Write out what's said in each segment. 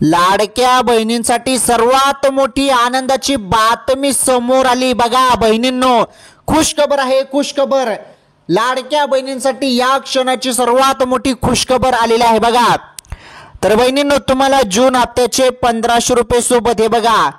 लाडक्या बहिणींसाठी सर्वात मोठी आनंदाची बातमी समोर आली बघा बहिणींनो, खुशखबर आहे, खुशखबर. लाडक्या बहिणींसाठी या क्षणाची सर्वात मोठी खुशखबर आलेली आहे बघा. तर बहिणींनो, तुम्हाला जून हप्त्याचे 1500 रुपये सोबत हे बघा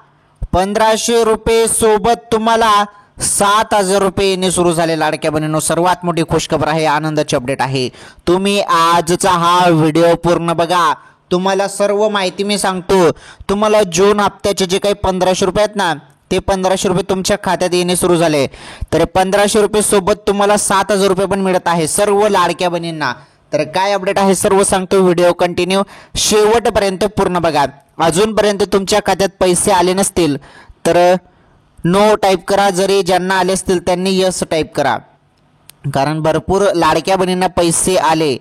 1500 रुपये सोबत तुम्हाला 7000 रुपये येणे सुरू झाले. लाडक्या बहिणींनो, सर्वात मोठी खुशखबर आहे, आनंदाची अपडेट आहे. तुम्ही आजचा हा व्हिडिओ पूर्ण बघा, तुम्हाला सर्व माहिती मी सांगतो. तुम्हाला जून हप्त्याचे जे काही 1500 रुपये आहेत ना, ते 1500 रुपये तुमच्या खात्यात येणे सुरू झाले. तर 1500 रुपये सोबत तुम्हाला 7000 रुपये पण मिळत आहे सर्व लाडक्या बहिणींना. तर काय अपडेट आहे सर्व सांगतो, व्हिडिओ कंटिन्यू शेवटपर्यंत पूर्ण बघा. अजूनपर्यंत तुमच्या खात्यात पैसे आले नसतील तर नो टाईप करा, जरी ज्यांना आले असतील त्यांनी यस टाईप करा, कारण भरपूर लाडक्या बहिणींना पैसे आले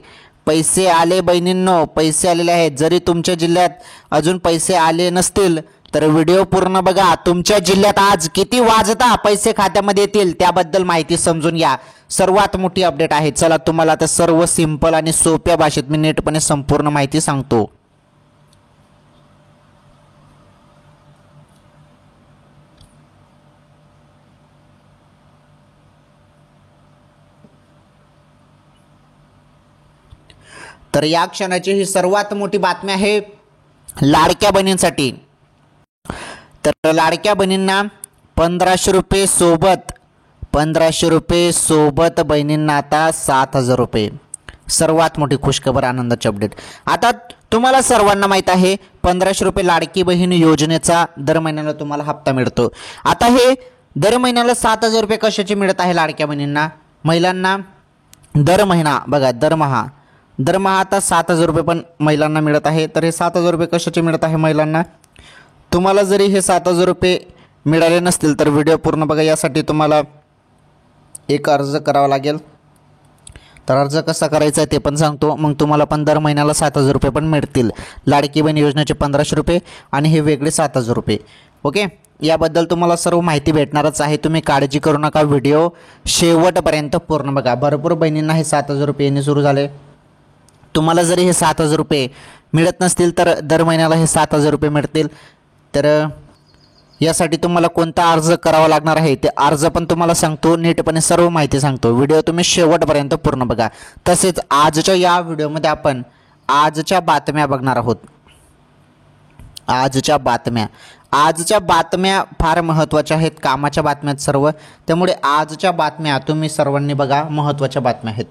बहिणींनो, पैसे आलेले आहेत. जरी तुमच्या जिल्ह्यात अजून पैसे आले नसतील तर व्हिडिओ पूर्ण बघा. तुमच्या जिल्ह्यात आज किती वाजता पैसे खात्यामध्ये येतील त्याबद्दल माहिती समजून घ्या. सर्वात मोठी अपडेट आहे. चला तुम्हाला आता सर्व सिंपल आणि सोप्या भाषेत मी नीटपणे संपूर्ण माहिती सांगतो. तर या क्षणाची ही सर्वात मोठी बातमी आहे लाडक्या बहिणींसाठी. तर लाडक्या बहिणींना 1500 रुपये सोबत बहिणींना आता 7000 रुपये. सर्वात मोठी खुशखबर, आनंदाची अपडेट. आता तुम्हाला सर्वांना माहीत आहे 1500 रुपये लाडकी बहीण योजनेचा दर महिन्याला तुम्हाला हप्ता मिळतो. आता हे दर महिन्याला 7000 रुपये कशाचे मिळत आहे लाडक्या बहिणींना? महिलांना दर महिना बघा, दरमहा आता 7000 रुपये पण महिलांना मिळत आहे. तर हे 7000 रुपये कशाचे मिळत आहे महिलांना? तुम्हाला जरी हे 7000 रुपये मिळाले नसतील तर व्हिडिओ पूर्ण बघा. यासाठी तुम्हाला एक अर्ज करावा लागेल. तर अर्ज कसा करायचा आहे ते पण सांगतो. मग तुम्हाला पण दर महिन्याला 7000 रुपये पण मिळतील. लाडकी बहीण योजनेचे 1500 रुपये आणि हे वेगळे 7000 रुपये. ओके, याबद्दल तुम्हाला सर्व माहिती भेटणारच आहे. तुम्ही काळजी करू नका, व्हिडिओ शेवटपर्यंत पूर्ण बघा. भरपूर बहिणींना हे 7000 रुपये येणे सुरू झाले. तुम्हाला जरी हे 7000 रुपये मिळत नसतील तर दर महिन्याला हे 7000 रुपये मिळतील. तर यासाठी तुम्हाला कोणता अर्ज करावा लागणार आहे ते अर्ज पण तुम्हाला सांगतो, नीटपणे सर्व माहिती सांगतो. व्हिडिओ तुम्ही शेवटपर्यंत पूर्ण बघा. तसेच आजच्या या व्हिडिओमध्ये आपण आजच्या बातम्या बघणार आहोत. आजच्या बातम्या फार महत्त्वाच्या आहेत, कामाच्या बातम्या सर्व. त्यामुळे आजच्या बातम्या तुम्ही सर्वांनी बघा, महत्त्वाच्या बातम्या आहेत.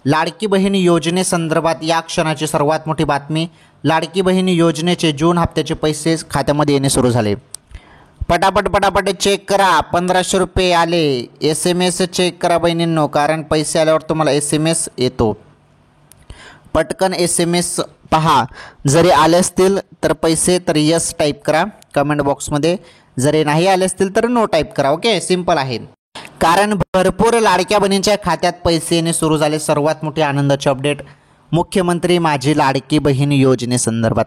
लाडकी बहीण योजनेसंदर्भात या क्षणाची सर्वात मोठी बातमी. लाडकी बहीण योजनेचे जून हप्त्याचे पैसे खात्यामध्ये येणे सुरू झाले. पटापट चेक करा. 1500 रुपये आले. SMS चेक करा बहिणींनो, कारण पैसे आल्यावर तुम्हाला SMS येतो. पटकन SMS पहा. जरी आले असतील तर पैसे तर यस टाईप करा कमेंट बॉक्समध्ये. जरी नाही आले असतील तर नो टाईप करा. ओके, सिंपल आहे. कारण भरपूर लाडक्या बहिणींच्या खात्यात पैसे येणे सुरू झाले. सर्वात मोठी आनंदाची अपडेट मुख्यमंत्री माझी लाडकी बहीण योजनेसंदर्भात.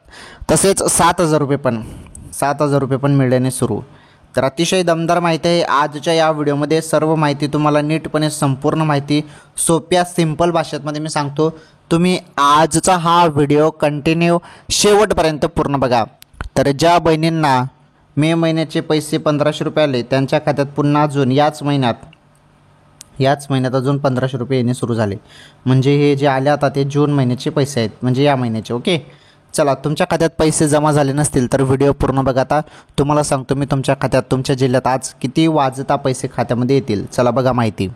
तसेच 7000 रुपये पण मिळणे सुरू. तर अतिशय दमदार माहिती आहे आजच्या या व्हिडिओमध्ये. सर्व माहिती तुम्हाला नीटपणे संपूर्ण माहिती सोप्या सिंपल भाषेमध्ये मी सांगतो. तुम्ही आजचा हा व्हिडिओ कंटिन्यू शेवटपर्यंत पूर्ण बघा. तर ज्या बहिणींना मे महिन्याचे पैसे 1500 रुपये आले त्यांच्या खात्यात पुन्हा अजून याच महिन्यात अजून 1500 रुपये येणे सुरू झाले. म्हणजे हे जे आले आता ते जून महिन्याचे पैसे आहेत, म्हणजे या महिन्याचे. ओके, चला तुमच्या खात्यात पैसे जमा झाले नसतील तर व्हिडिओ पूर्ण बघा. आता तुम्हाला सांगतो मी तुमच्या खात्यात, तुमच्या जिल्ह्यात आज किती वाजता पैसे खात्यामध्ये येतील. चला बघा माहिती.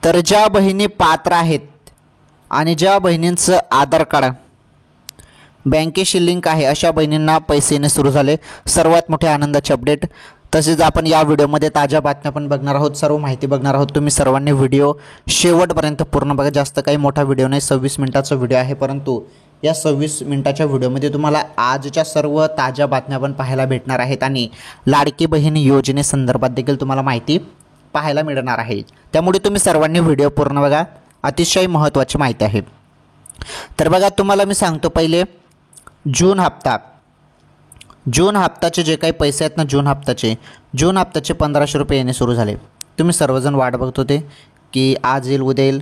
तर ज्या बहिणी पात्र आहेत आणि ज्या बहिणींचं आधार कार्ड बँकेशी लिंक आहे अशा बहिणींना पैसे येणे सुरू झाले. सर्वात मोठे आनंदाचे अपडेट. तसेच आपण या व्हिडिओमध्ये ताज्या बातम्या पण बघणार आहोत, सर्व माहिती बघणार आहोत. तुम्ही सर्वांनी व्हिडिओ शेवटपर्यंत पूर्ण बघा. जास्त काही मोठा व्हिडिओ नाही, 26 मिनिटाचा व्हिडिओ आहे. परंतु या 26 मिनिटाच्या व्हिडिओमध्ये तुम्हाला आजच्या सर्व ताज्या बातम्या पण पाहायला भेटणार आहेत आणि लाडकी बहीण योजनेसंदर्भात देखील तुम्हाला माहिती पाहायला मिळणार आहे. त्यामुळे तुम्ही सर्वांनी व्हिडिओ पूर्ण बघा, अतिशय महत्त्वाची माहिती आहे. तर बघा तुम्हाला मी सांगतो, पहिले जून हप्ता जून हप्त्याचे जे काही पैसे आहेत ना, जून हप्त्याचे 1500 रुपये येणे सुरू झाले. तुम्ही सर्वजण वाट बघत होते की आज येईल, उद्या येईल,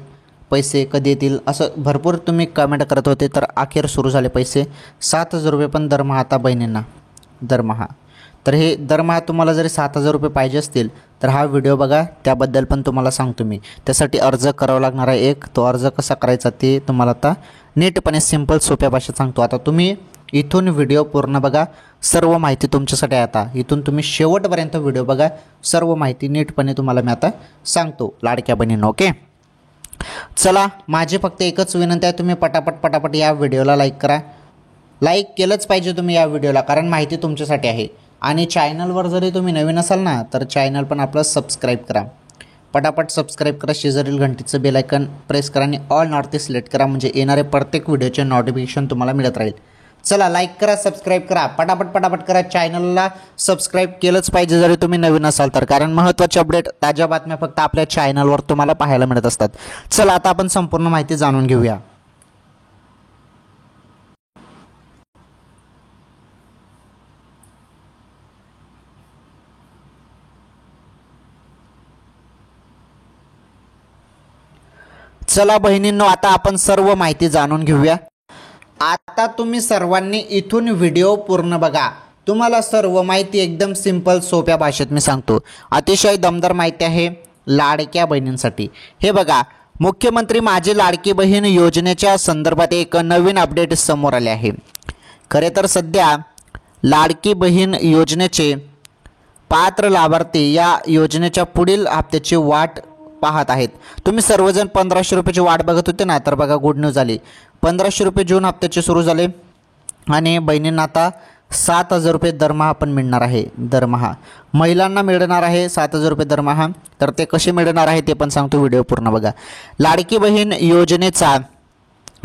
पैसे कधी येतील, असं भरपूर तुम्ही कमेंट करत होते. तर अखेर सुरू झाले पैसे. 7,000 रुपये पण दरमहा आता बहिणींना, दरमहा. तर हे दरमहा तुम्हाला जरी 7,000 रुपये पाहिजे असतील तर हा व्हिडिओ बघा, त्याबद्दल पण तुम्हाला सांगतो मी. त्यासाठी अर्ज करावा लागणार आहे एक. तो अर्ज कसा करायचा ते तुम्हाला आता नीटपणे सिंपल सोप्या भाषेत सांगतो. आता तुम्ही इथून व्हिडिओ पूर्ण बघा, सर्व माहिती तुमच्यासाठी आहे. आता इथून तुम्ही शेवटपर्यंत व्हिडिओ बघा, सर्व माहिती नीटपणे तुम्हाला मी आता सांगतो लाडक्या बहिणींनो. ओके, चला, माझी फक्त एकच विनंती आहे, तुम्ही पटापट या व्हिडिओला लाईक करा. लाईक केलंच पाहिजे तुम्ही या व्हिडिओला, कारण माहिती तुमच्यासाठी आहे. आणि चॅनलवर जरी तुम्ही नवीन असाल ना, तर चॅनल पण आपलं सबस्क्राईब करा. पटापट सबस्क्राईब करा, शेजारील घंटीचं बेल आयकन प्रेस करा आणि ऑल नॉर्थ सिलेक्ट करा, म्हणजे येणारे प्रत्येक व्हिडिओचे नोटिफिकेशन तुम्हाला मिळत राहील. चला, लाईक करा, सबस्क्राईब करा, पटापट करा. चॅनलला सबस्क्राईब केलंच पाहिजे जरी तुम्ही नवीन असाल तर, कारण महत्त्वाचे अपडेट, ताज्या बातम्या फक्त आपल्या चॅनलवर तुम्हाला पाहायला मिळत असतात. चला, आता आपण संपूर्ण माहिती जाणून घेऊया. चला बहिणींनो, आता आपण सर्व माहिती जाणून घेऊया. आता तुम्ही सर्वांनी इथून व्हिडिओ पूर्ण बघा. तुम्हाला सर्व माहिती एकदम सिंपल सोप्या भाषेत मी सांगतो. अतिशय दमदार माहिती आहे लाडक्या बहिणींसाठी. हे बघा, मुख्यमंत्री माझी लाडकी बहीण योजनेच्या संदर्भात एक नवीन अपडेट समोर आले आहे. खरे तर सध्या लाडकी बहीण योजनेचे पात्र लाभार्थी या योजनेच्या पुढील हप्त्याची वाट पाहत आहेत. तुम्ही सर्वजण 1500 रुपयाची वाट बघत होते ना, तर बघा गुड न्यूज आली. 1500 रुपये जून हप्त्याचे सुरू झाले आणि बहिणींना आता 7,000 रुपये दरमहा पण मिळणार आहे. दरमहा महिलांना मिळणार आहे 7,000 रुपये दरमहा. तर ते कसे मिळणार आहे ते पण सांगतो, व्हिडिओ पूर्ण बघा. लाडकी बहीण योजनेचा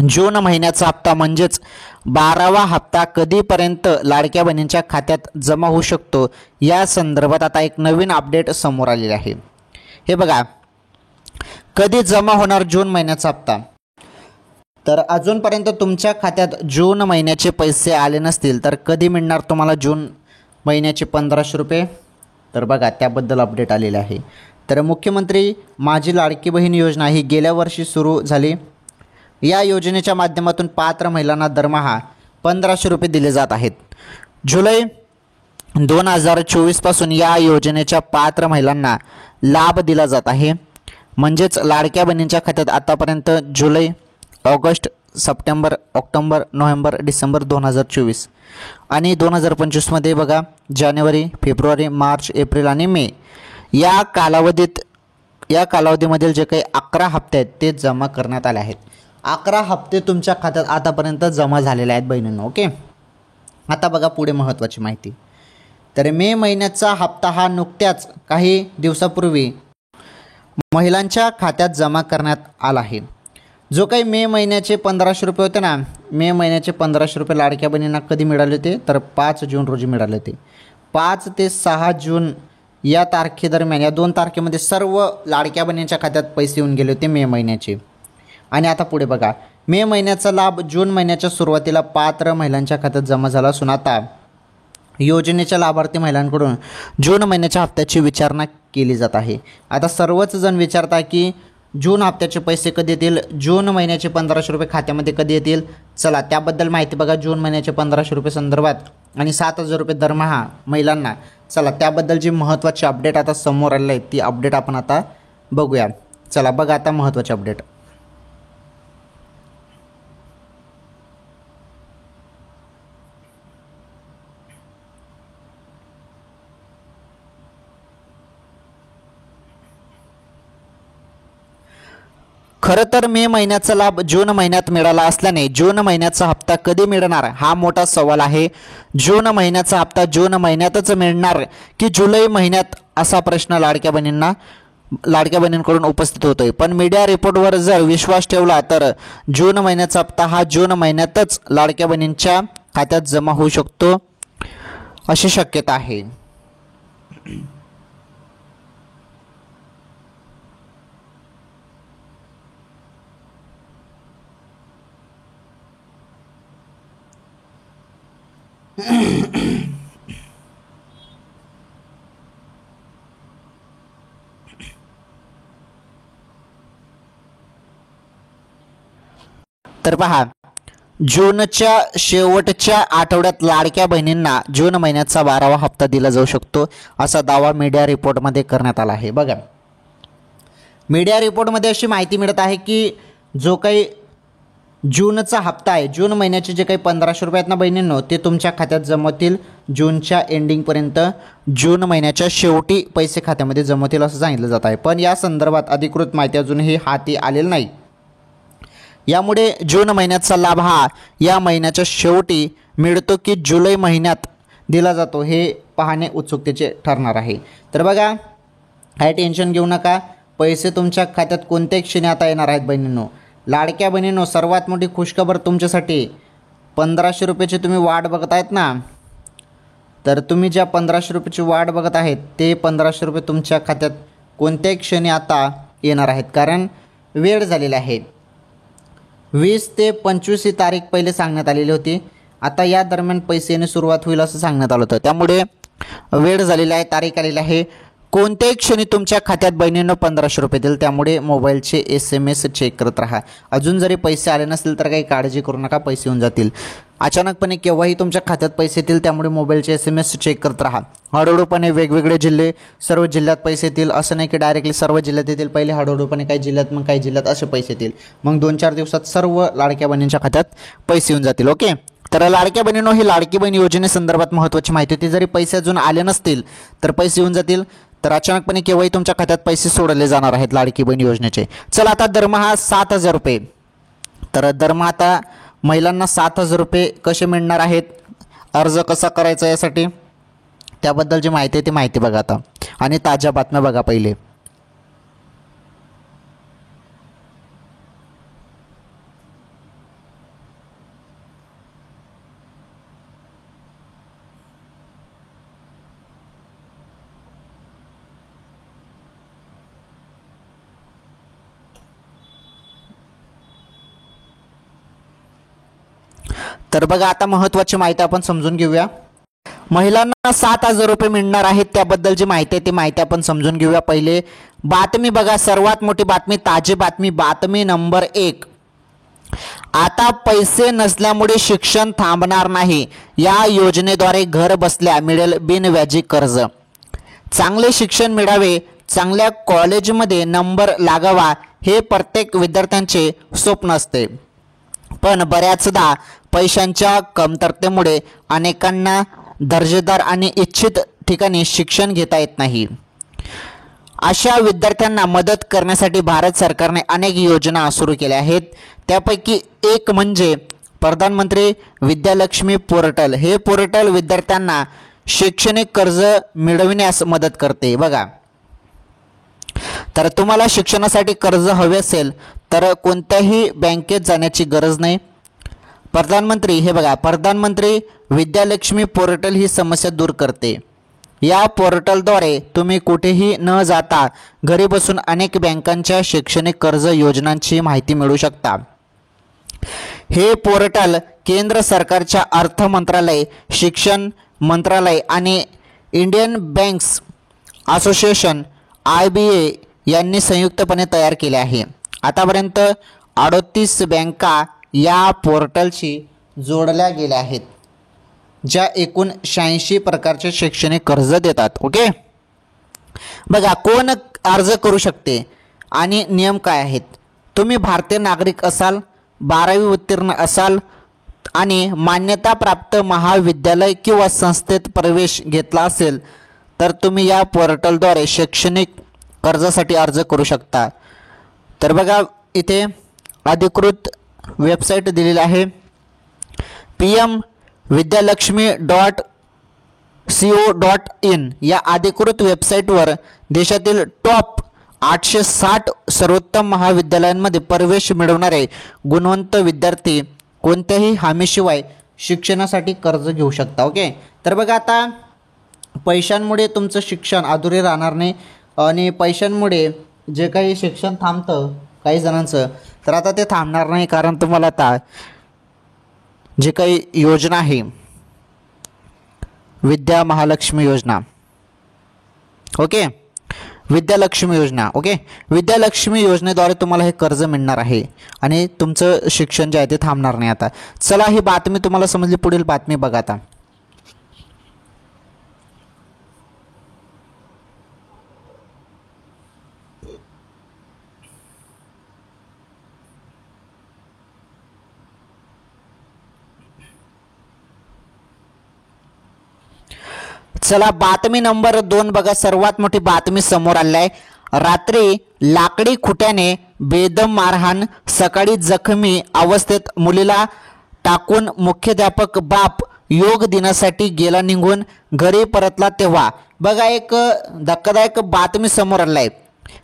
जून महिन्याचा हप्ता म्हणजेच 12वा हप्ता कधीपर्यंत लाडक्या बहिणींच्या खात्यात जमा होऊ शकतो, या संदर्भात आता एक नवीन अपडेट समोर आलेले आहे. हे बघा, कधी जमा होणार जून महिन्याचा हप्ता. तर अजूनपर्यंत तुमच्या खात्यात जून महिन्याचे पैसे आले नसतील तर कधी मिळणार तुम्हाला जून महिन्याचे 1500 रुपये. तर बघा, त्याबद्दल अपडेट आलेले आहे. तर मुख्यमंत्री माझी लाडकी बहीण योजना ही गेल्या वर्षी सुरू झाली. या योजनेच्या माध्यमातून पात्र महिलांना दरमहा 1500 रुपये दिले जात आहेत. जुलै 2024 पासून या योजनेच्या पात्र महिलांना लाभ दिला जात आहे. म्हणजेच लाडक्या बहिणींच्या खात्यात आतापर्यंत जुलै, ऑगस्ट, सप्टेंबर, ऑक्टोबर, नोव्हेंबर, डिसेंबर 2024 आणि 2025मध्ये बघा जानेवारी, फेब्रुवारी, मार्च, एप्रिल आणि मे या कालावधीमधील जे काही 11 हप्ते आहेत ते जमा करण्यात आले आहेत. 11 हप्ते तुमच्या खात्यात आतापर्यंत जमा झालेले आहेत बहिणींनो. ओके, आता बघा पुढे महत्त्वाची माहिती. तर मे महिन्याचा हप्ता हा नुकत्याच काही दिवसापूर्वी महिलांच्या खात्यात जमा करण्यात आला आहे. जो काही मे महिन्याचे 1500 रुपये होते ना, मे महिन्याचे 1500 रुपये लाडक्या बहिणींना कधी मिळाले होते तर 5 जून रोजी मिळाले होते. 5 ते 6 जून या तारखेदरम्यान, या 2 तारखेमध्ये सर्व लाडक्या बहिणींच्या खात्यात पैसे येऊन गेले होते मे महिन्याचे. आणि आता पुढे बघा, मे महिन्याचा लाभ जून महिन्याच्या सुरुवातीला पात्र महिलांच्या खात्यात जमा झाला असून आता योजनेच्या लाभार्थी महिलांकडून जून महिन्याच्या हप्त्याची विचारणा केली जात आहे. आता सर्वच जण विचारता की जून हप्त्याचे पैसे कधी येतील, जून महिन्याचे 1500 रुपये खात्यामध्ये कधी येतील. चला, त्याबद्दल माहिती बघा जून महिन्याचे 1500 रुपये संदर्भात आणि 7,000 रुपये दरमहा महिलांना. चला, त्याबद्दल जी महत्त्वाची अपडेट आता समोर आलेली आहे ती अपडेट आपण आता बघूया. चला बघा आता महत्त्वाची अपडेट. खरं तर मे महिन्याचा लाभ जून महिन्यात मिळाला असल्याने जून महिन्याचा हप्ता कधी मिळणार हा मोठा सवाल आहे. जून महिन्याचा हप्ता जून महिन्यातच मिळणार की जुलै महिन्यात, असा प्रश्न लाडक्या बहिणींकडून उपस्थित होतोय. पण मीडिया रिपोर्टवर जर विश्वास ठेवला तर जून महिन्याचा हप्ता हा जून महिन्यातच लाडक्या बहिणींच्या खात्यात जमा होऊ शकतो अशी शक्यता आहे. पहा, जूनच्या शेवटच्या आठवड्यात लाडक्या बहिणींना जून महिन्याचा 12वा हप्ता दिला जाऊ शकतो असा दावा मीडिया रिपोर्टमध्ये करण्यात आला आहे. बघा, मीडिया रिपोर्टमध्ये अशी माहिती मिळत आहे की जो काही जूनचा हप्ता आहे, जून महिन्याचे जे काही 1500 रुपये आहेत ना बहिणींनो, ते तुमच्या खात्यात जमवतील जूनच्या एंडिंगपर्यंत. जून महिन्याच्या शेवटी पैसे खात्यामध्ये जमवतील असं सांगितलं जात आहे. पण या संदर्भात अधिकृत माहिती अजूनही हाती आलेली नाही. यामुळे जून महिन्याचा लाभ हा या महिन्याच्या शेवटी मिळतो की जुलै महिन्यात दिला जातो हे पाहणे उत्सुकतेचे ठरणार आहे. तर बघा, काय टेन्शन घेऊ नका, पैसे तुमच्या खात्यात कोणत्याही क्षणी आता येणार आहेत बहिणींनो. लाडक्या बहिणींनो, सर्वात मोठी खुशखबर तुमच्यासाठी, 1500 रुपयाची तुम्ही वाट बघत आहेत ना, तर तुम्ही ज्या 1500 रुपयाची वाट बघत आहेत ते 1500 रुपये तुमच्या खात्यात कोणत्याही क्षणी आता येणार आहेत. कारण वेळ झालेला आहे. 20 ते 25 ही तारीख पहिले सांगण्यात आलेली होती. आता या दरम्यान पैसे येणे सुरुवात होईल असं सांगण्यात आलं होतं. त्यामुळे वेळ झालेला आहे, तारीख आलेली आहे. कोणत्याही क्षणी तुमच्या खात्यात बहिणींनो 1500 रुपये देईल. त्यामुळे मोबाईलचे SMS चेक करत राहा. अजून जरी पैसे आले नसतील तर काही काळजी करू नका, पैसे येऊन जातील. अचानकपणे केव्हाही तुमच्या खात्यात पैसे येतील. त्यामुळे मोबाईलचे SMS चेक करत राहा. हळूहळूपणे वेगवेगळे जिल्हे, सर्व जिल्ह्यात पैसे येतील. असं नाही की डायरेक्टली सर्व जिल्ह्यात येतील. पहिले हळूहळूपणे काही जिल्ह्यात, मग काही जिल्ह्यात असे पैसे येतील. मग 2-4 दिवसात सर्व लाडक्या बहिणींच्या खात्यात पैसे येऊन जातील. ओके, तर लाडक्या बहिणींनो, ही लाडकी बहीण योजनेसंदर्भात महत्त्वाची माहिती होती. जरी पैसे अजून आले नसतील तर पैसे येऊन जातील. तर अचानकपणे केव्हाही तुमच्या खात्यात पैसे सोडले जाणार आहेत लाडकी बहीण योजनेचे. चला, आता दरमहा 7000 रुपये. तर दरमहा आता महिलांना 7000 रुपये कसे मिळणार आहेत, अर्ज कसा करायचा यासाठी, त्याबद्दलची माहिती आहे ती माहिती बघा आता. आणि ताज्या बातम्या बघा पहिले. तर बघा, आता महत्त्वाची माहिती आपण समजून घेऊया. महिलांना 7000 रुपये मिळणार आहेत त्याबद्दलची माहिती आहे ती माहिती आपण समजून घेऊया. पहिले बातमी बघा, सर्वात मोठी बातमी, ताजी बातमी, बातमी नंबर 1. आता पैसे नसल्यामुळे शिक्षण थांबणार नाही. या योजनेद्वारे घर बसल्या मिळेल बिनव्याजी कर्ज. चांगले शिक्षण मिळावे, चांगल्या कॉलेजमध्ये नंबर लागावा हे प्रत्येक विद्यार्थ्यांचे स्वप्न असते. पण बऱ्याचदा पैशांच्या कमतरतेमुळे अनेकांना दर्जेदार आणि इच्छित ठिकाणी शिक्षण घेता येत नाही. अशा विद्यार्थ्यांना मदत करण्यासाठी भारत सरकारने अनेक योजना सुरू केल्या आहेत. त्यापैकी एक म्हणजे प्रधानमंत्री विद्यालक्ष्मी पोर्टल. हे पोर्टल विद्यार्थ्यांना शैक्षणिक कर्ज मिळविण्यास मदत करते. बघा, तर तुम्हाला शिक्षणासाठी कर्ज हवे असेल तर कोणत्याही बँकेत जाण्याची गरज नाही. प्रधानमंत्री, हे बघा, प्रधानमंत्री विद्यालक्ष्मी पोर्टल ही समस्या दूर करते. या पोर्टलद्वारे तुम्ही कुठेही न जाता घरी बसून अनेक बँकांच्या शैक्षणिक कर्ज योजनांची माहिती मिळवू शकता. हे पोर्टल केंद्र सरकारच्या अर्थ मंत्रालय, शिक्षण मंत्रालय आणि इंडियन बँक्स असोसिएशन IBA यांनी संयुक्तपणे तयार केले आहे. आतापर्यंत 38 बँका या पोर्टलशी जोडल्या गेल्या आहेत, ज्या एकूण 86 प्रकारचे शैक्षणिक कर्ज देतात. ओके, बघा, कोण अर्ज करू शकते आणि नियम काय आहेत. तुम्ही भारतीय नागरिक असाल, 12वी उत्तीर्ण असाल आणि मान्यताप्राप्त महाविद्यालय किंवा संस्थेत प्रवेश घेतला असेल तर तुम्ही या पोर्टलद्वारे शैक्षणिक कर्जासाठी अर्ज करू शकता. तर बघा, इथे अधिकृत वेबसाईट दिलेली आहे, pmvidyalakshmi.co.in. या अधिकृत वेबसाईटवर देशातील टॉप 860 सर्वोत्तम महाविद्यालयांमध्ये प्रवेश मिळवणारे गुणवंत विद्यार्थी कोणत्याही हमीशिवाय शिक्षणासाठी कर्ज घेऊ शकता. ओके, तर बघा, आता पैशांमुळे तुमचं शिक्षण अधुरे राहणार नाही आणि पैशांमुळे जे काही शिक्षण थांबतं काही जणांचं, तर आता ते थांबणार नाही. कारण तुम्हाला आता जे काही योजना आहे, विद्या महालक्ष्मी योजना, ओके, विद्यालक्ष्मी योजना. ओके, विद्यालक्ष्मी योजनेद्वारे तुम्हाला हे कर्ज मिळणार आहे आणि तुमचं शिक्षण जे आहे ते थांबणार नाही. आता चला, ही बातमी तुम्हाला समजली. पुढील बातमी बघा आता. चला, बातमी नंबर 2 बघा. सर्वात मोठी बातमी समोर आली आहे. रात्री लाकडी खुट्याने बेदम मारहाण, सकाळी जखमी अवस्थेत मुलीला टाकून मुख्याध्यापक बाप योग दिनासाठी गेला निघून, घरी परतला तेव्हा. बघा, एक धक्कादायक बातमी समोर आली आहे.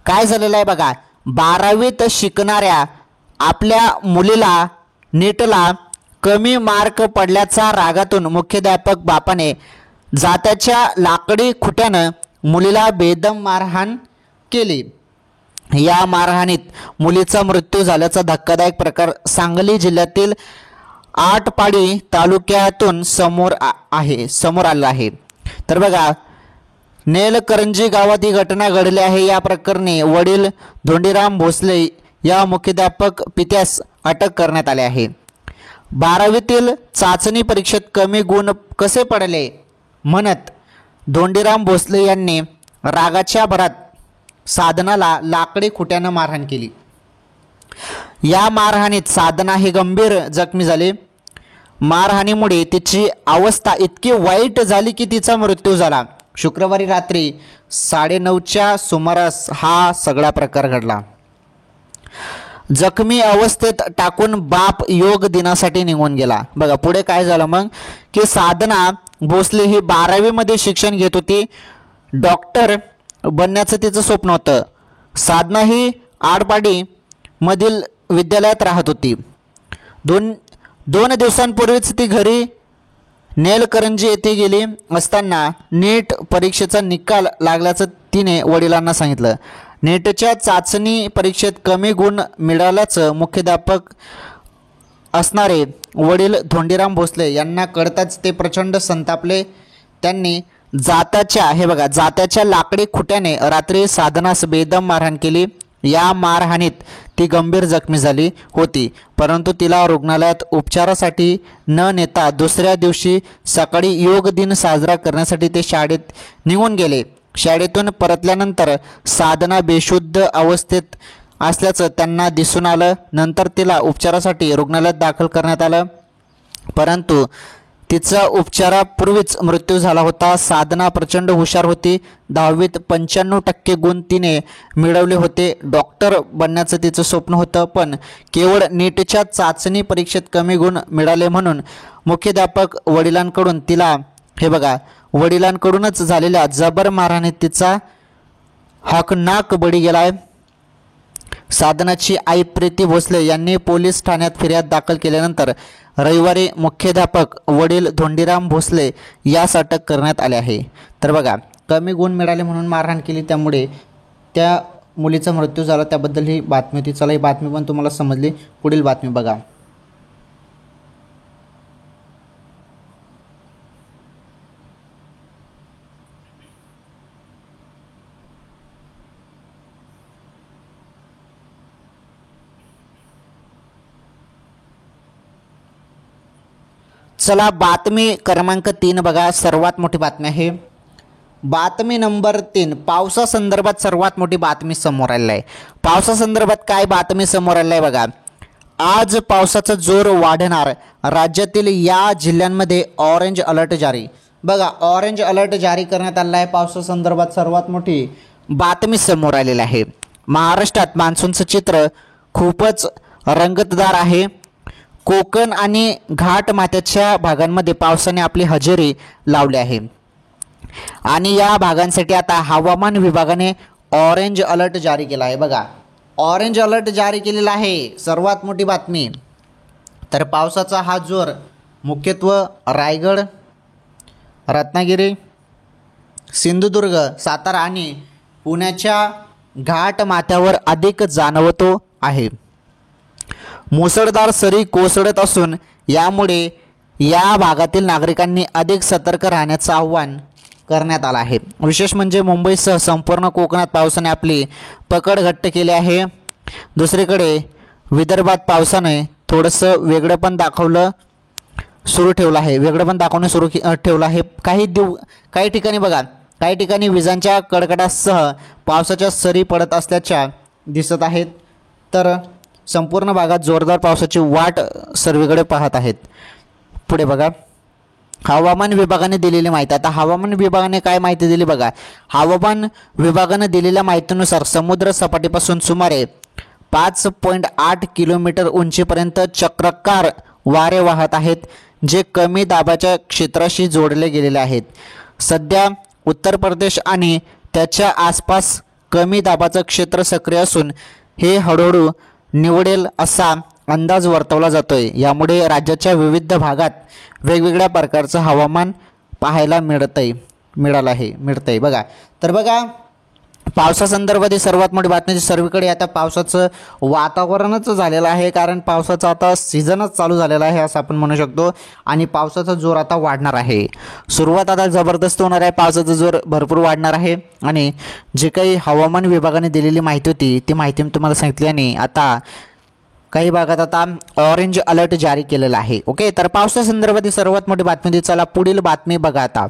काय झालेलं आहे बघा. 12वीत शिकणाऱ्या आपल्या मुलीला नीटला कमी मार्क पडल्याचा रागातून मुख्याध्यापक बापाने जात्याच्या लाकडी खुट्यानं मुलीला बेदम मारहाण केली. या मारहाणीत मुलीचा मृत्यू झाल्याचा धक्कादायक प्रकार सांगली जिल्ह्यातील आटपाडी तालुक्यातून समोर आला आहे. तर बघा, नेलकरंजी गावात ही घटना घडली आहे. या प्रकरणी वडील धोंडीराम भोसले या मुख्याध्यापक पित्यास अटक करण्यात आले आहे. 12वीतील चाचणी परीक्षेत कमी गुण कसे पडले म्हणत धोंडीराम भोसले यांनी रागाच्या भरात साधनाला लाकडी खुट्यानं मारहाण केली. या मारहाणीत साधना ही गंभीर जखमी झाली. मारहाणीमुळे तिची अवस्था इतकी वाईट झाली की तिचा मृत्यू झाला. शुक्रवारी रात्री 9:30च्या सुमारास हा सगळा प्रकार घडला. जखमी अवस्थेत टाकून बाप योग दिनासाठी निघून गेला. बघा पुढे काय झालं मग की साधना भोसले ही 12वीमध्ये शिक्षण घेत होती. डॉक्टर बनण्याचं तिचं स्वप्न होतं. साधना ही आडपाडी मधील विद्यालयात राहत होती. दोन दिवसांपूर्वीच ती घरी नेलकरंजी येथे गेली असताना नीट परीक्षेचा निकाल लागल्याचं तिने वडिलांना सांगितलं. नीटच्या चाचणी परीक्षेत कमी गुण मिळाल्याचं मुख्याध्यापक असणारे वडील धोंडीराम भोसले यांना कळताच ते प्रचंड संतापले. त्यांनी जात्याच्या लाकडी खुट्याने रात्री साधनास बेदम मारहाण केली. या मारहाणीत ती गंभीर जखमी झाली होती, परंतु तिला रुग्णालयात उपचारासाठी न नेता दुसऱ्या दिवशी सकाळी योग दिन साजरा करण्यासाठी ते शाळेत निघून गेले. शाळेतून परतल्यानंतर साधना बेशुद्ध अवस्थेत असल्याचं त्यांना दिसून आलं. नंतर तिला उपचारासाठी रुग्णालयात दाखल करण्यात आलं, परंतु तिचा उपचारापूर्वीच मृत्यू झाला होता. साधना प्रचंड हुशार होती. 10वीत 95% गुण तिने मिळवले होते. डॉक्टर बनण्याचं तिचं स्वप्न होतं, पण केवळ नीटच्या चाचणी परीक्षेत कमी गुण मिळाले म्हणून मुख्याध्यापक वडिलांकडून तिला वडिलांकडूनच झालेल्या जबर मारहाणीत तिचा हकनाक बळी गेलाय. साधनाची आई प्रीती भोसले यांनी पोलीस ठाण्यात फिर्याद दाखल केल्यानंतर रविवारी मुख्याध्यापक वडील धोंडीराम भोसले यास अटक करण्यात आले आहे. तर बघा, कमी गुण मिळाले म्हणून मारहाण केली, त्यामुळे त्या मुलीचा मृत्यू झाला. त्याबद्दल ही बातमी होती. चला, ही बातमी पण तुम्हाला समजली. पुढील बातमी बघा. चला, बातमी क्रमांक 3 बघा. सर्वात मोठी बातमी आहे. बातमी नंबर 3, पावसासंदर्भात सर्वात मोठी बातमी समोर आलेली आहे. पावसासंदर्भात काय बातमी समोर आलेली आहे बघा. आज पावसाचा जोर वाढणार, राज्यातील या जिल्ह्यांमध्ये ऑरेंज अलर्ट जारी. बघा, ऑरेंज अलर्ट जारी करण्यात आला आहे. पावसासंदर्भात सर्वात मोठी बातमी समोर आलेली आहे. महाराष्ट्रात मान्सूनचं चित्र खूपच रंगतदार आहे. कोकण आणि घाटमाथ्याच्या भागांमध्ये पावसाने आपली हजेरी लावली आहे आणि या भागांसाठी आता हवामान विभागाने ऑरेंज अलर्ट जारी केला आहे. बघा, ऑरेंज अलर्ट जारी केलेला आहे. सर्वात मोठी बातमी. तर पावसाचा हा जोर मुख्यत्वे रायगड, रत्नागिरी, सिंधुदुर्ग, सातारा आणि पुण्याच्या घाटमाथ्यावर अधिक जाणवतो आहे. मुसळधार सरी कोसळत असून यामुळे या भागातील नागरिकांनी अधिक सतर्क राहण्याचं आवाहन करण्यात आला आहे। विशेष म्हणजे मुंबईसह संपूर्ण कोकणात पावसाने आपली पकड घट्ट केली आहे। दुसरीकडे विदर्भात पावसाने थोडंसं वेगळेपण दाखवणं सुरू ठेवलं आहे। काही ठिकाणी बघा, काही ठिकाणी विजांच्या कडकडाटासह पावसाच्या सरी पडत असल्याच्या दिसत आहेत, तर संपूर्ण भागात जोरदार पावसाची वाट सर्वीकडे पाहत आहेत। पुढे बघा, हवामान विभागाने दिलेली माहिती। आता हवामान विभागाने काय माहिती दिली बघा, हवामान विभागाने दिलेल्या माहितीनुसार समुद्र सपाटीपासून सुमारे 5.8 किलोमीटर उंचीपर्यंत चक्राकार वारे वाहत आहेत, जे कमी दाबाच्या क्षेत्राशी जोडले गेलेले आहेत। सध्या उत्तर प्रदेश आणि त्याच्या आसपास कमी दाबाचं क्षेत्र सक्रिय असून हे हळूहळू निवडेल असा अंदाज वर्तवला जातोय। यामुळे राज्याच्या विविध भागात वेगवेगळ्या प्रकारचं हवामान पाहायला मिळतंय बघा। तर बघा, पावसासंदर्भातील सर्वात मोठी बातमी, सर्वीकडे आता पावसाचं वातावरणच झालेलं आहे, कारण पावसाचा आता सीझनच चालू झालेला आहे असं आपण म्हणू शकतो, आणि पावसाचा जोर आता वाढणार आहे। सुरुवात आता जबरदस्त होणार आहे, पावसाचा जोर भरपूर वाढणार आहे, आणि जे काही हवामान विभागाने दिलेली माहिती होती ती माहिती मी तुम्हाला सांगितली, आणि आता काही भागात आता ऑरेंज अलर्ट जारी केलेला आहे। ओके, तर पावसासंदर्भातील सर्वात मोठी बातमी, चला पुढील बातमी बघा आता।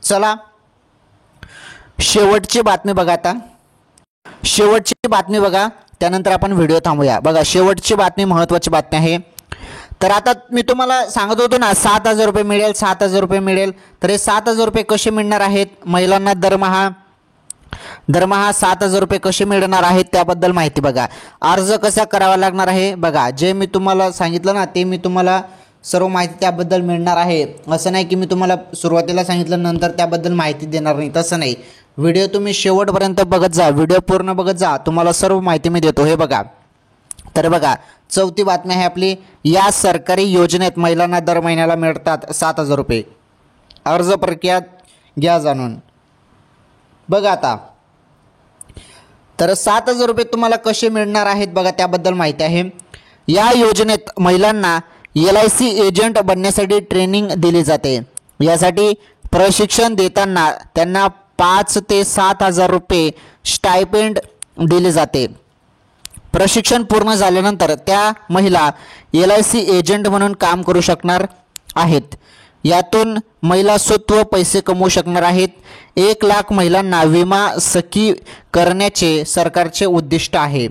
चला शेवटची बातमी बघा आता, शेवटची बातमी बघा, त्यानंतर आपण व्हिडिओ थांबूया। बघा, शेवटची बातमी महत्त्वाची बातमी आहे। तर आता मी तुम्हाला सांगत होतो ना 7,000 रुपये मिळेल, 7,000 रुपये मिळेल, तर हे 7,000 रुपये कसे मिळणार आहेत, महिलांना दरमहा 7,000 रुपये कसे मिळणार आहेत त्याबद्दल माहिती बघा। अर्ज कसा करावा लागणार आहे बघा, जे मी तुम्हाला सांगितलं ना ते मी तुम्हाला सर्व माहिती त्याबद्दल मिळणार आहे। असं नाही की मी तुम्हाला सुरुवातीला सांगितलं नंतर त्याबद्दल माहिती देणार नाही, तसं नाही। व्हिडिओ तुम्ही शेवटपर्यंत बघत जा, व्हिडिओ पूर्ण बघत जा, तुम्हाला सर्व माहिती मी देतो। हे बघा, तर बघा, चौथी बातमी आहे आपली, या सरकारी योजनेत महिलांना दर महिन्याला मिळतात 7,000 रुपये, अर्ज प्रक्रिया घ्या जाणून। बघा आता, तर 7,000 रुपये तुम्हाला कसे मिळणार आहेत बघा, त्याबद्दल माहिती आहे। या योजनेत महिलांना LIC एजंट बनण्यासाठी ट्रेनिंग दिली जाते। यासाठी प्रशिक्षण देताना त्यांना 5 ते 7,000 रुपये स्टायपेंड दिले जाते। प्रशिक्षण पूर्ण झाल्यानंतर त्या महिला LIC एजंट म्हणून काम करू शकणार आहेत। यातून महिला स्वतः पैसे कमवू शकणार आहेत। 1 लाख महिलांना विमा सखी करण्याचे सरकारचे उद्दिष्ट आहे।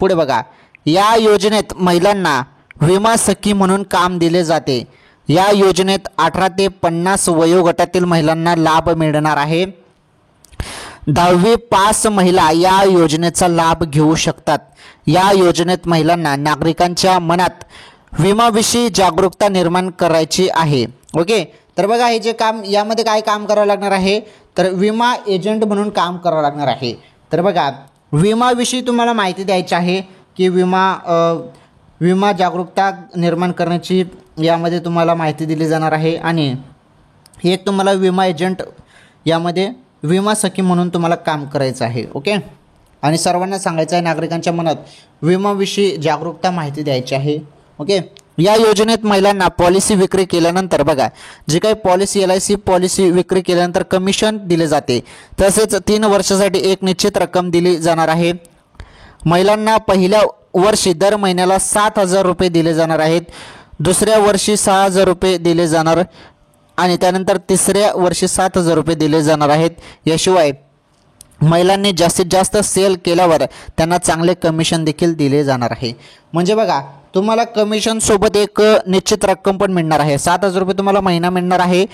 पुढे बघा, या योजनेत महिलांना विमा सखी म्हणून काम दिले जाते। या योजनेत 18 ते 50 वयोगटातील महिलांना लाभ मिळणार आहे। 10वी पास महिला या योजनेचा लाभ घेऊ शकतात। या योजनेत महिलांना नागरिकांच्या मनात विमाविषयी जागरूकता निर्माण करायची आहे। ओके, तर बघा, हे जे काम, यामध्ये काय काम करावं लागणार आहे, तर विमा एजंट म्हणून काम करावं लागणार आहे। तर बघा, विमाविषयी तुम्हाला माहिती द्यायची आहे की विमा जागरूकता निर्माण करण्याची यामध्ये तुम्हाला माहिती दिली जाणार आहे, आणि एक तुम्हाला विमा एजंट, यामध्ये विमा सखी म्हणून तुम्हाला काम करायचं आहे। ओके, आणि सर्वांना सांगायचं आहे नागरिकांच्या मनात विमाविषयी जागरूकता माहिती द्यायची आहे। ओके, या योजनेत महिलांना पॉलिसी विक्री केल्यानंतर बघा, जे काही पॉलिसी LIC पॉलिसी विक्री केल्यानंतर कमिशन दिले जाते, तसेच 3 वर्षासाठी एक निश्चित रक्कम दिली जाणार आहे। महिलांना पहिल्या वर्षी दर महिन्याला 7,000 रुपये दिले जाणार आहेत, दुसऱ्या वर्षी 6,000 रुपये दिले जाणार, आणि त्यानंतर तिसऱ्या वर्षी 7,000 रुपये दिले जाणार आहेत। याशिवाय महिलांनी जास्तीत जास्त सेल केल्यावर त्यांना चांगले कमिशन देखील दिले जाणार आहे। म्हणजे बघा, तुम्हाला कमिशन सोबत एक निश्चित रक्कम पण मिळणार आहे। 7,000 रुपये तुम्हाला महिना मिळणार आहे,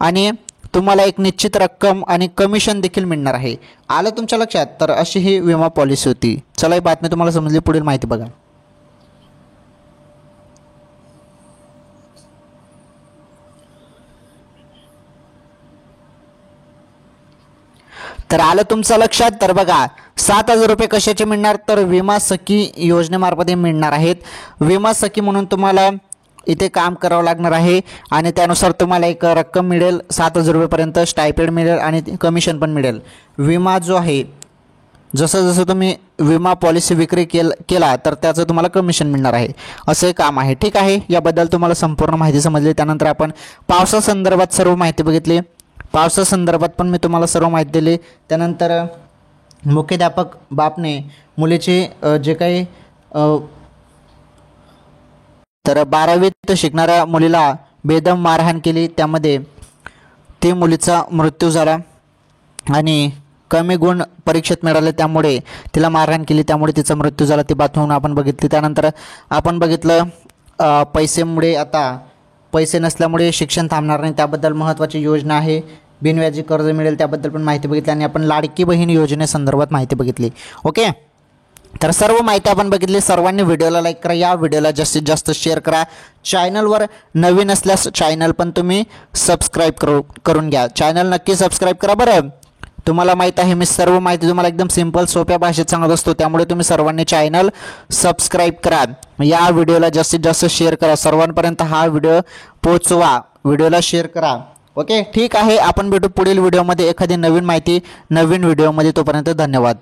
आणि तुम्हाला एक निश्चित रक्कम आणि कमिशन देखील मिळणार आहे। आलं तुमच्या लक्षात? तर अशी ही विमा पॉलिसी होती। चला, ही बातमी तुम्हाला समजली, पुढील माहिती बघा। तर आलं तुमच्या लक्षात. तर बघा 7,000 रुपये कशाचे मिळणार, तर विमा सखी योजनेमार्फत मिळणार आहेत. विमा सखी म्हणून तुम्हाला इथे काम करावं लागणार आहे आणि त्यानुसार तुम्हाला एक रक्कम मिळेल 7,000 रुपयेपर्यंत स्टायपेंड मिळेल आणि कमिशन पण मिळेल. विमा जो आहे जसं जसं तुम्ही विमा पॉलिसी विक्री केला तर त्याचं तुम्हाला कमिशन मिळणार आहे, असं काम आहे. ठीक आहे, याबद्दल तुम्हाला संपूर्ण माहिती समजली. त्यानंतर आपण पावसासंदर्भात सर्व माहिती बघितली. पावसासंदर्भात पण मी तुम्हाला सर्व माहिती दिली. त्यानंतर मुख्याध्यापक बापने मुलीचे जे काही तर 12वीत शिकणाऱ्या मुलीला बेदम मारहाण केली, त्यामध्ये ती मुलीचा मृत्यू झाला आणि कमी गुण परीक्षेत मिळाले त्यामुळे तिला मारहाण केली, त्यामुळे तिचा मृत्यू झाला. ती बातमी आपण बघितली. त्यानंतर आपण बघितलं पैसे नसल्यामुळे शिक्षण थांबणार नाही, त्याबद्दल महत्त्वाची योजना आहे. बिनव्याजी कर्ज मिळेल त्याबद्दल पण माहिती बघितली आणि आपण लाडकी बहीण योजनेसंदर्भात माहिती बघितली. ओके, तर सर्व माहिती आपण बघितली. सर्वांनी व्हिडिओला लाईक करा, या व्हिडिओला जास्तीत जास्त शेअर करा. चॅनलवर नवीन असल्यास चॅनल पण तुम्ही सबस्क्राईब करून घ्या. चॅनल नक्की सबस्क्राईब करा बरं. तुम्हाला माहीत आहे मी सर्व माहिती तुम्हाला एकदम सिंपल सोप्या भाषेत सांगत असतो, त्यामुळे तुम्ही सर्वांनी चॅनल सबस्क्राईब करा. या व्हिडिओला जास्तीत जास्त शेअर करा, सर्वांपर्यंत हा व्हिडिओ पोहोचवा, व्हिडिओला शेअर करा. ओके, ठीक आहे, आपण भेटू पुढील व्हिडिओमध्ये एखादी नवीन माहिती नवीन व्हिडिओमध्ये. तोपर्यंत धन्यवाद.